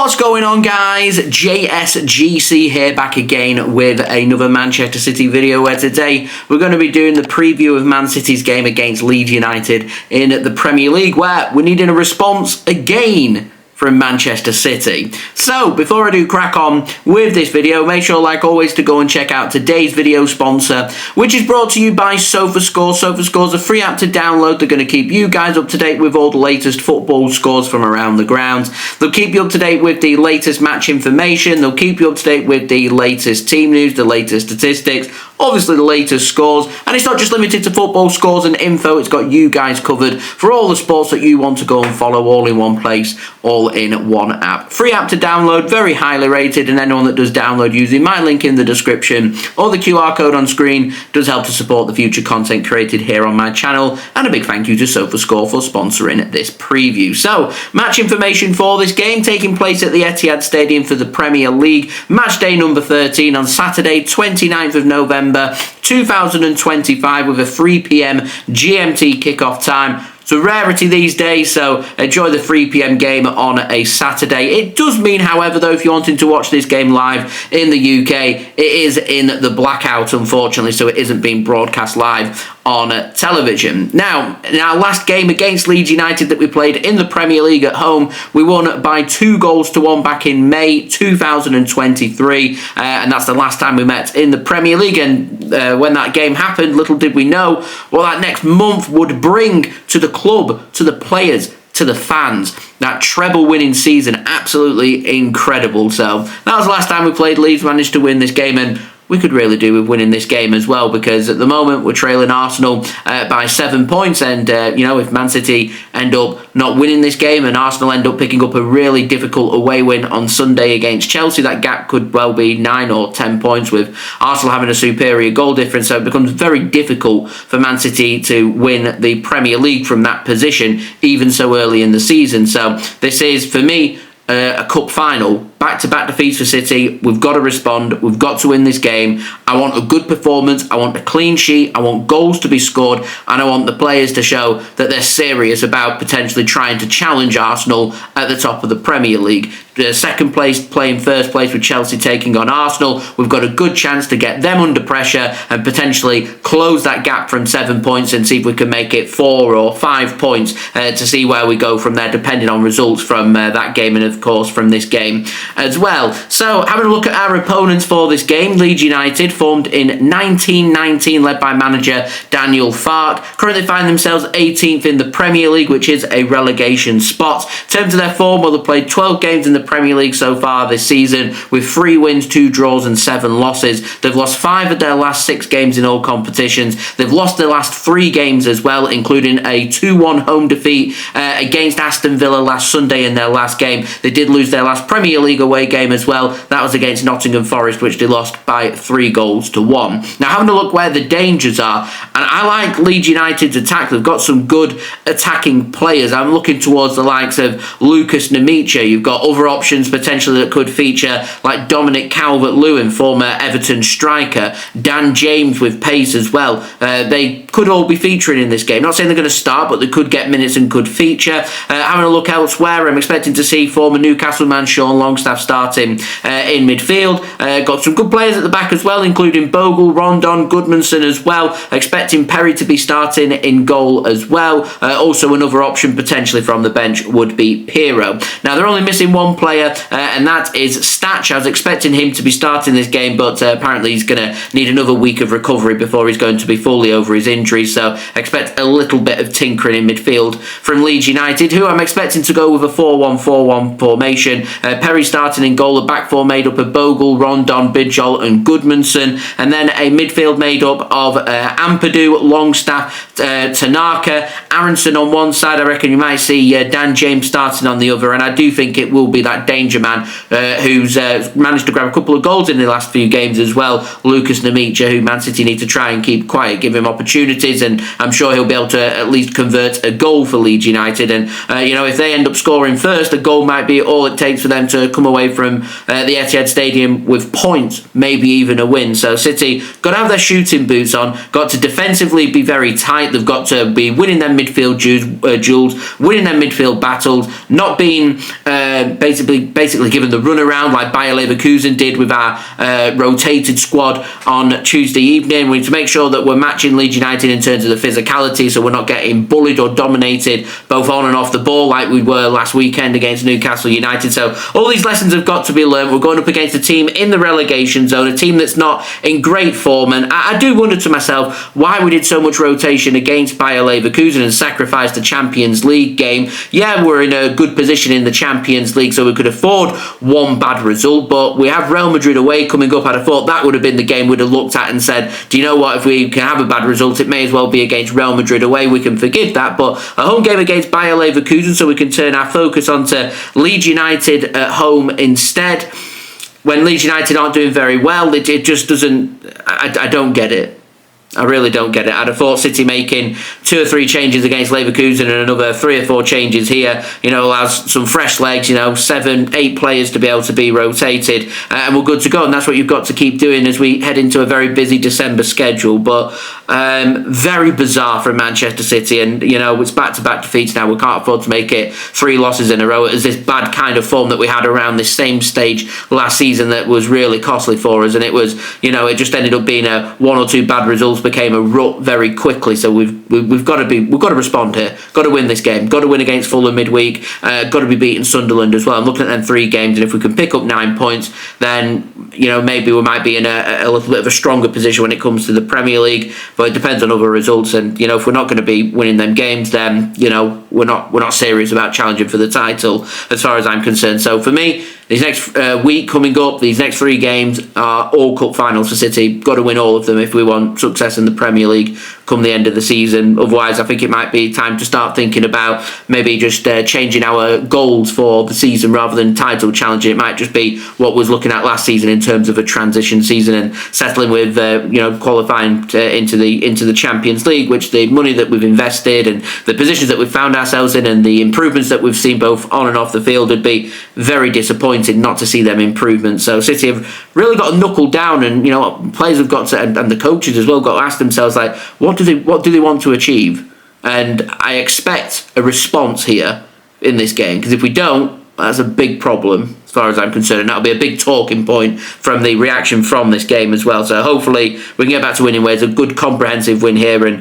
What's going on, guys? JSGC here, back again with another Manchester City video, where today we're going to be doing the preview of Man City's game against Leeds United in the Premier League, where we're needing a response again from Manchester City. So, before I do crack on with this video, make sure, like always, to go and check out today's video sponsor, which is brought to you by SofaScore. SofaScore's a free app to download. They're going to keep you guys up to date with all the latest football scores from around the grounds. They'll keep you up to date with the latest match information. They'll keep you up to date with the latest team news, the latest statistics, obviously the latest scores. And it's not just limited to football scores and info. It's got you guys covered for all the sports that you want to go and follow, all in one place, all in one app. Free app to download, very highly rated, and anyone that does download using my link in the description or the QR code on screen does help to support the future content created here on my channel. And a big thank you to SofaScore for sponsoring this preview. So, match information for this game taking place at the Etihad Stadium for the Premier League. Match day number 13 on Saturday, 29th of November 2025, with a 3 PM GMT kickoff time. It's a rarity these days, so enjoy the 3 PM game on a Saturday. It does mean, however, though, if you're wanting to watch this game live in the UK, it is in the blackout, unfortunately, so it isn't being broadcast live on television. Now, in our last game against Leeds United that we played in the Premier League at home, we won by 2-1 back in May 2023, and that's the last time we met in the Premier League. And when that game happened, little did we know what that next month would bring to the club, to the players, to the fans. That treble winning season, absolutely incredible. So that was the last time we played Leeds, managed to win this game, and we could really do with winning this game as well, because at the moment we're trailing Arsenal by 7 points, and if Man City end up not winning this game and Arsenal end up picking up a really difficult away win on Sunday against Chelsea, that gap could well be 9 or 10 points, with Arsenal having a superior goal difference. So it becomes very difficult for Man City to win the Premier League from that position, even so early in the season. So this is, for me, a cup final. Back-to-back defeats for City. We've got to respond. We've got to win this game. I want a good performance. I want a clean sheet. I want goals to be scored. And I want the players to show that they're serious about potentially trying to challenge Arsenal at the top of the Premier League. Second place playing first place with Chelsea taking on Arsenal. We've got a good chance to get them under pressure and potentially close that gap from 7 points and see if we can make it 4 or 5 points to see where we go from there, depending on results from that game and, of course, from this game as well. So, having a look at our opponents for this game, Leeds United, formed in 1919, led by manager Daniel Farke, currently find themselves 18th in the Premier League, which is a relegation spot. In terms of their form, well, they've played 12 games in the Premier League so far this season, with 3 wins, 2 draws and 7 losses. They've lost 5 of their last 6 games in all competitions. They've lost their last 3 games as well, including a 2-1 home defeat against Aston Villa last Sunday in their last game. They did lose their last Premier League away game as well. That was against Nottingham Forest, which they lost by 3-1. Now, having a look where the dangers are, and I like Leeds United's attack. They've got some good attacking players. I'm looking towards the likes of Lucas Nemicha. You've got other options potentially that could feature, like Dominic Calvert-Lewin, former Everton striker, Dan James with pace as well. They could all be featuring in this game. Not saying they're going to start, but they could get minutes and could feature. Having a look elsewhere, I'm expecting to see former Newcastle man Sean Longstaff starting in midfield. Got some good players at the back as well, including Bogle, Rondon, Goodmanson as well. Expecting Perry to be starting in goal as well. Also, another option potentially from the bench would be Pirro. Now, they're only missing one player, and that is Statch. I was expecting him to be starting this game, but apparently he's going to need another week of recovery before he's going to be fully over his injury. So expect a little bit of tinkering in midfield from Leeds United, who I'm expecting to go with a 4-1-4-1 formation. Perry starting in goal, a back four made up of Bogle, Rondon, Bidjol and Goodmanson, and then a midfield made up of Ampadu, Longstaff, Tanaka, Aronson on one side. I reckon you might see Dan James starting on the other, and I do think it will be that danger man who's managed to grab a couple of goals in the last few games as well, Lucas Nemicha, who Man City need to try and keep quiet, give him opportunities, and I'm sure he'll be able to at least convert a goal for Leeds United. And if they end up scoring first, a goal might be all it takes for them to come away from the Etihad Stadium with points, maybe even a win. So City got to have their shooting boots on, got to defensively be very tight. They've got to be winning their midfield duels, winning their midfield battles, not being basically given the runaround like Bayer Leverkusen did with our rotated squad on Tuesday evening. We need to make sure that we're matching Leeds United in terms of the physicality, so we're not getting bullied or dominated both on and off the ball like we were last weekend against Newcastle United. So all these lessons have got to be learned. We're going up against a team in the relegation zone, a team that's not in great form, and I do wonder to myself why we did so much rotation against Bayer Leverkusen and sacrificed the Champions League game. Yeah, we're in a good position in the Champions League, so we could afford one bad result, but we have Real Madrid away coming up. I'd have thought that would have been the game we'd have looked at and said, do you know what, if we can have a bad result, it may as well be against Real Madrid away. We can forgive that, but a home game against Bayer Leverkusen, so we can turn our focus onto Leeds United at home instead. When Leeds United aren't doing very well, it just doesn't... I don't get it. I really don't get it. I'd have thought City making 2 or 3 changes against Leverkusen and another 3 or 4 changes here, allows some fresh legs, 7, 8 players to be able to be rotated, and we're good to go. And that's what you've got to keep doing as we head into a very busy December schedule. But very bizarre from Manchester City, and it's back-to-back defeats now. We can't afford to make it 3 losses in a row. It was this bad kind of form that we had around this same stage last season that was really costly for us, and it was, it just ended up being a 1 or 2 bad results became a rut very quickly. So we've got to respond here. Got to win this game. Got to win against Fulham midweek. Got to be beating Sunderland as well. I'm looking at them 3 games, and if we can pick up 9 points, then maybe we might be in a little bit of a stronger position when it comes to the Premier League. But it depends on other results, and if we're not going to be winning them games, then we're not serious about challenging for the title as far as I'm concerned. So for me, these next week coming up, these next 3 games are all cup finals for City. Got to win all of them if we want success in the Premier League come the end of the season. Otherwise, I think it might be time to start thinking about maybe just changing our goals for the season rather than title challenging. It might just be what was looking at last season in terms of a transition season and settling with qualifying into the Champions League, which the money that we've invested and the positions that we've found ourselves in and the improvements that we've seen both on and off the field would be very disappointing not to see them improvements. So City have really got to knuckle down, and players have got to, and the coaches as well, got to ask themselves, like, what do they want to achieve? And I expect a response here in this game, because if we don't, that's a big problem as far as I'm concerned, and that'll be a big talking point from the reaction from this game as well. So hopefully we can get back to winning ways. A good comprehensive win here, and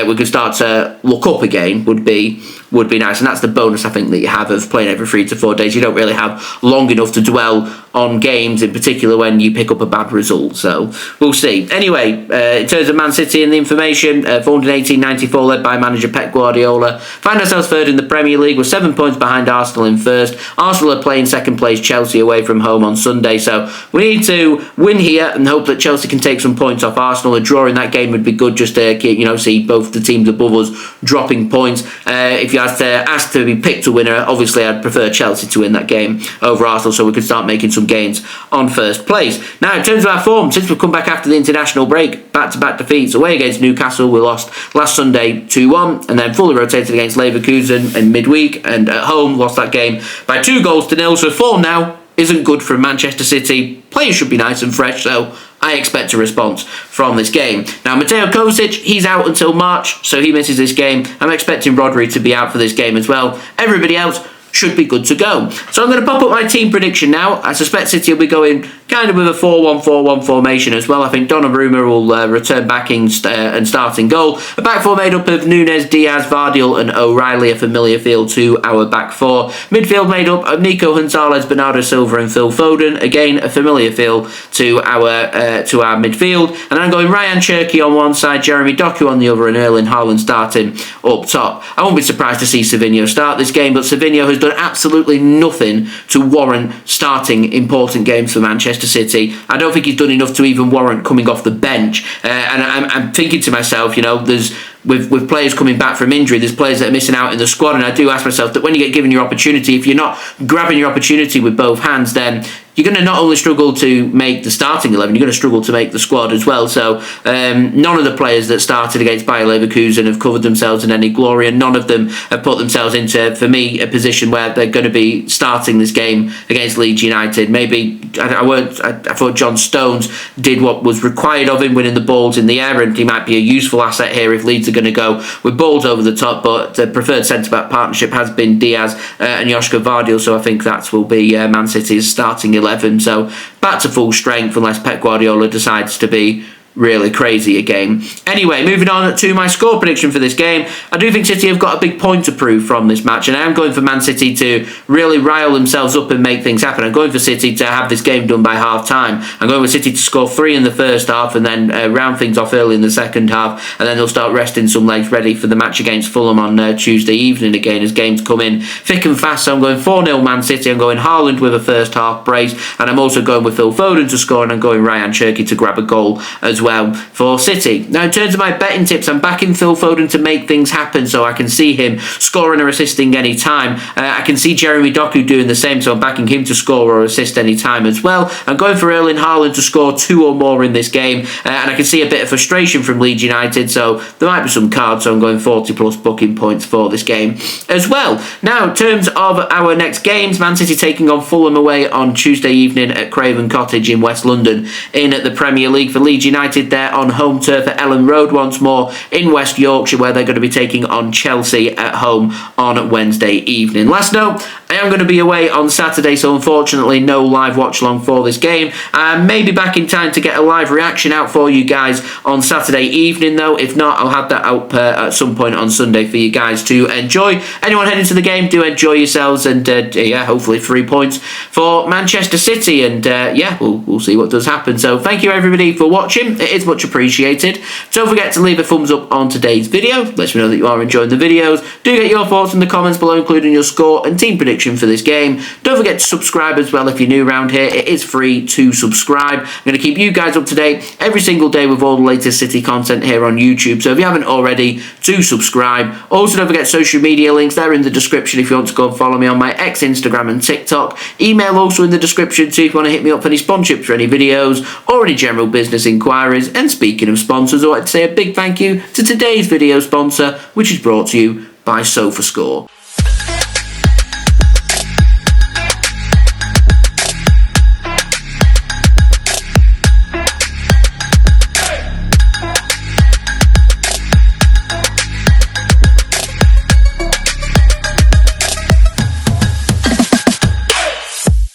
we can start to look up again would be nice. And that's the bonus, I think, that you have of playing every 3 to 4 days. You don't really have long enough to dwell on games, in particular when you pick up a bad result. So we'll see. Anyway, in terms of Man City and the information, 418.94 led by manager Pep Guardiola. Find ourselves 3rd in the Premier League. We're 7 points behind Arsenal in 1st. Arsenal are playing 2nd place Chelsea away from home on Sunday. So we need to win here and hope that Chelsea can take some points off Arsenal. A draw in that game would be good, just to see both the teams above us dropping points. If you had to ask to be picked a winner, obviously I'd prefer Chelsea to win that game over Arsenal, so we could start making some gains on 1st place. Now, in terms of our form, since we've come back after the international break, back-to-back defeats. Away against Newcastle, we lost last Sunday 2-1, and then fully rotated against Leverkusen in midweek, and at home lost that game by 2-0. So form now isn't good for Manchester City. Players should be nice and fresh, so I expect a response from this game. Now, Mateo Kovacic, he's out until March, so he misses this game. I'm expecting Rodri to be out for this game as well. Everybody else should be good to go. So I'm going to pop up my team prediction now. I suspect City will be going kind of with a 4-1-4-1 formation as well. I think Donnarumma will return back in and start in goal. A back four made up of Nunes, Diaz, Gvardiol and O'Reilly, a familiar feel to our back four. Midfield made up of Nico, Gonzalez, Bernardo, Silva and Phil Foden. Again, a familiar feel to our midfield. And I'm going Rayan, Cherki on one side, Jeremy Doku on the other and Erling Haaland starting up top. I won't be surprised to see Savinho start this game, but Savinho has done absolutely nothing to warrant starting important games for Manchester City. I don't think he's done enough to even warrant coming off the bench. And I'm thinking to myself, there's with players coming back from injury, there's players that are missing out in the squad, and I do ask myself that when you get given your opportunity, if you're not grabbing your opportunity with both hands, then you're going to not only struggle to make the starting 11, you're going to struggle to make the squad as well. So none of the players that started against Bayer Leverkusen have covered themselves in any glory, and none of them have put themselves into, for me, a position where they're going to be starting this game against Leeds United. Maybe, I thought John Stones did what was required of him, winning the balls in the air, and he might be a useful asset here if Leeds are going to go with balls over the top, but the preferred centre-back partnership has been Diaz and Josko Gvardiol, so I think that will be Man City's starting 11. So back to full strength unless Pep Guardiola decides to be really crazy again. Anyway, moving on to my score prediction for this game. I do think City have got a big point to prove from this match, and I am going for Man City to really rile themselves up and make things happen. I'm going for City to have this game done by half-time. I'm going with City to score 3 in the first half and then round things off early in the second half, and then they'll start resting some legs ready for the match against Fulham on Tuesday evening again as games come in thick and fast. So I'm going 4-0 Man City. I'm going Haaland with a first half brace, and I'm also going with Phil Foden to score, and I'm going Rayan Cherki to grab a goal as well for City. Now in terms of my betting tips, I'm backing Phil Foden to make things happen, so I can see him scoring or assisting any time. I can see Jeremy Doku doing the same, so I'm backing him to score or assist any time as well. I'm going for Erling Haaland to score 2 or more in this game, and I can see a bit of frustration from Leeds United, so there might be some cards, so I'm going 40 plus booking points for this game as well. Now in terms of our next games, Man City taking on Fulham away on Tuesday evening at Craven Cottage in West London in the Premier League. For Leeds United, they're on home turf at Ellen Road once more in West Yorkshire, where they're going to be taking on Chelsea at home on Wednesday evening. Last note, I am going to be away on Saturday, so unfortunately no live watch along for this game. Maybe back in time to get a live reaction out for you guys on Saturday evening though. If not, I'll have that out at some point on Sunday for you guys to enjoy. Anyone heading to the game, do enjoy yourselves, and yeah, hopefully 3 points for Manchester City, and yeah, we'll see what does happen. So thank you everybody for watching. It is much appreciated. Don't forget to leave a thumbs up on today's video. Let me know that you are enjoying the videos. Do get your thoughts in the comments below, including your score and team prediction for this game. Don't forget to subscribe as well if you're new around here. It is free to subscribe. I'm going to keep you guys up to date every single day with all the latest City content here on YouTube, so if you haven't already, do subscribe. Also, don't forget social media links. They're in the description if you want to go and follow me on my X, Instagram and TikTok. Email also in the description too if you want to hit me up for any sponsorships for any videos or any general business inquiries. And speaking of sponsors, I want to say a big thank you to today's video sponsor, which is brought to you by SofaScore.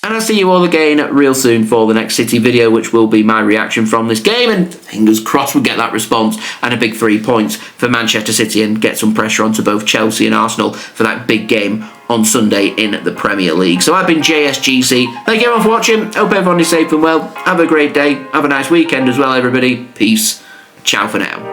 And I'll see you all again real soon for the next City video, which will be my reaction from this game, and fingers crossed we'll get that response and a big 3 points for Manchester City and get some pressure onto both Chelsea and Arsenal for that big game on Sunday in the Premier League. So I've been JSGC. Thank you everyone for watching. Hope everyone is safe and well. Have a great day. Have a nice weekend as well, everybody. Peace. Ciao for now.